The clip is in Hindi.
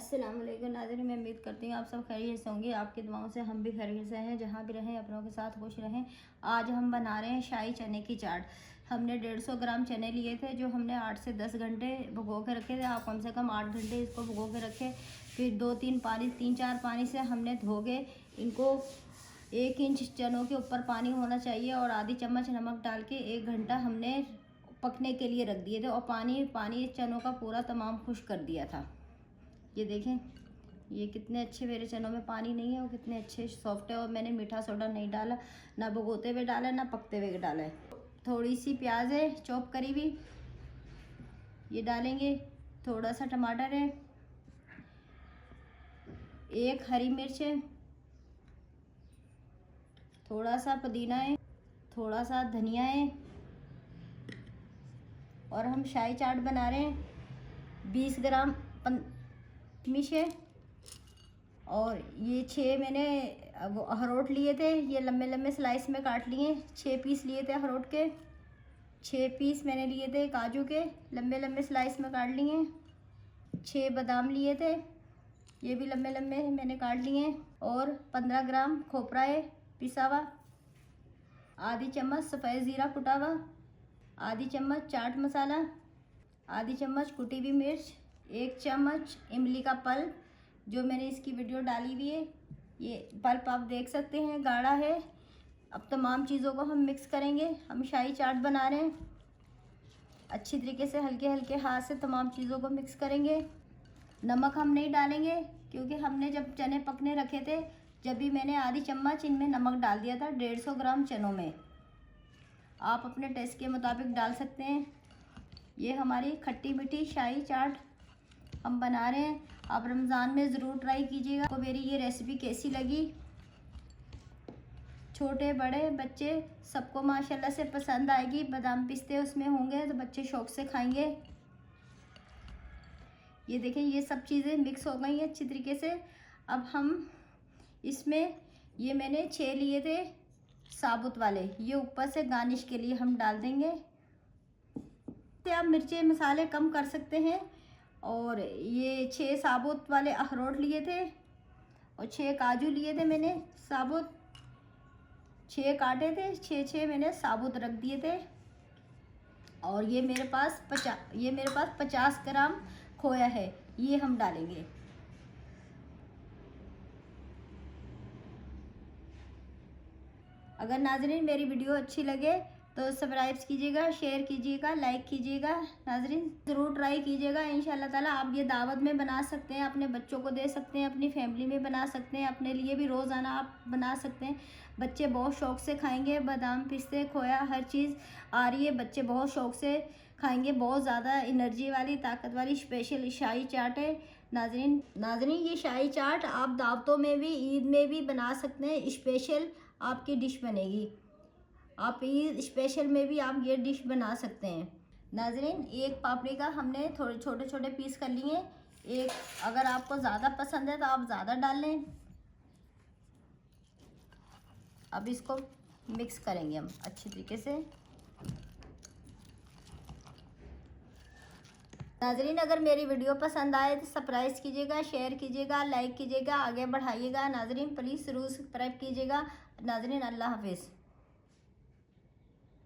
अस्सलाम वालेकुम नाज़रीन, मैं उम्मीद करती हूँ आप सब खैरियत से होंगे। आपकी दुआओं से हम भी खैरियत से हैं। जहाँ भी रहें अपनों के साथ खुश रहें। आज हम बना रहे हैं शाही चने की चाट। हमने 150 ग्राम चने लिए थे जो हमने 8 से 10 घंटे भिगो के रखे थे। आप कम से कम 8 घंटे इसको भिगो के रखे। फिर 3-4 पानी से हमने धो के इनको 1 इंच चनों के ऊपर पानी होना चाहिए और आधी चम्मच नमक डाल के 1 घंटा हमने पकने के लिए रख दिए थे। और पानी चनों का पूरा तमाम खुश्क कर दिया था। ये देखें, ये कितने अच्छे मेरे चनों में पानी नहीं है और कितने अच्छे सॉफ्ट है। और मैंने मीठा सोडा नहीं डाला, ना भिगोते हुए डाला ना पकते हुए डाला है। थोड़ी सी प्याज है चॉप करी हुई, ये डालेंगे। थोड़ा सा टमाटर है, 1 हरी मिर्च है, थोड़ा सा पुदीना है, थोड़ा सा धनिया है। और हम शाही चाट बना रहे हैं। 20 ग्राम मिर्च है। और ये 6 मैंने अखरोट लिए थे, ये लंबे लंबे स्लाइस में काट लिए। 6 पीस लिए थे अखरोट के। 6 पीस मैंने लिए थे काजू के, लंबे लंबे स्लाइस में काट लिए। 6 बादाम लिए थे, ये भी लंबे लंबे मैंने काट लिए। और 15 ग्राम खोपरा है पिसा हुआ। आधी चम्मच सफ़ेद ज़ीरा कुटा हुआ, आधी चम्मच चाट मसाला, आधी चम्मच कुटी हुई मिर्च, 1 चम्मच इमली का पल्प जो मैंने इसकी वीडियो डाली हुई है। ये पल्प आप देख सकते हैं गाढ़ा है। अब तमाम चीज़ों को हम मिक्स करेंगे। हम शाही चाट बना रहे हैं। अच्छी तरीके से हल्के हल्के हाथ से तमाम चीज़ों को मिक्स करेंगे। नमक हम नहीं डालेंगे क्योंकि हमने जब चने पकने रखे थे जब भी मैंने आधी चम्मच इनमें नमक डाल दिया था 150 ग्राम चनों में। आप अपने टेस्ट के मुताबिक डाल सकते हैं। ये हमारी खट्टी मीठी शाही चाट हम बना रहे हैं। आप रमज़ान में ज़रूर ट्राई कीजिएगा। आपको मेरी ये रेसिपी कैसी लगी? छोटे बड़े बच्चे सबको माशाल्लाह से पसंद आएगी। बादाम पिस्ते उसमें होंगे तो बच्चे शौक़ से खाएंगे। ये देखें, ये सब चीज़ें मिक्स हो गई हैं अच्छी तरीके से। अब हम इसमें ये मैंने 6 लिए थे साबुत वाले, ये ऊपर से गार्निश के लिए हम डाल देंगे। आप मिर्ची मसाले कम कर सकते हैं। और ये 6 साबुत वाले अखरोट लिए थे और 6 काजू लिए थे मैंने साबुत। 6 काटे थे, 6 मैंने साबुत रख दिए थे। और ये मेरे पास 50 ग्राम खोया है, ये हम डालेंगे। अगर नाज़रीन मेरी वीडियो अच्छी लगे तो सब्सक्राइब कीजिएगा, शेयर कीजिएगा, लाइक कीजिएगा। नाज़रीन ज़रूर ट्राई कीजिएगा। इंशाल्लाह ताला आप ये दावत में बना सकते हैं, अपने बच्चों को दे सकते हैं, अपनी फैमिली में बना सकते हैं, अपने लिए भी रोज़ाना आप बना सकते हैं। बच्चे बहुत शौक़ से खाएंगे। बादाम पिस्ते खोया हर चीज़ आ रही है, बच्चे बहुत शौक़ से खाएंगे। बहुत ज़्यादा एनर्जी वाली ताकत वाली स्पेशल शाही चाट है। नाज़रीन ये शाही चाट आप दावतों में भी ईद में भी बना सकते हैं। स्पेशल आपकी डिश बनेगी। आप ईद स्पेशल में भी आप ये डिश बना सकते हैं। नाज़रीन 1 पापड़ी का हमने थोड़े छोटे छोटे पीस कर लिए। एक अगर आपको ज़्यादा पसंद है तो आप ज़्यादा डाल लें। अब इसको मिक्स करेंगे हम अच्छी तरीके से। नाज़रीन अगर मेरी वीडियो पसंद आए तो सब्सक्राइब कीजिएगा, शेयर कीजिएगा, लाइक कीजिएगा, आगे बढ़ाइएगा। नाज़रीन प्लीज़ ज़रूर सब्सक्राइब कीजिएगा। नाज़रीन अल्लाह हाफिज़।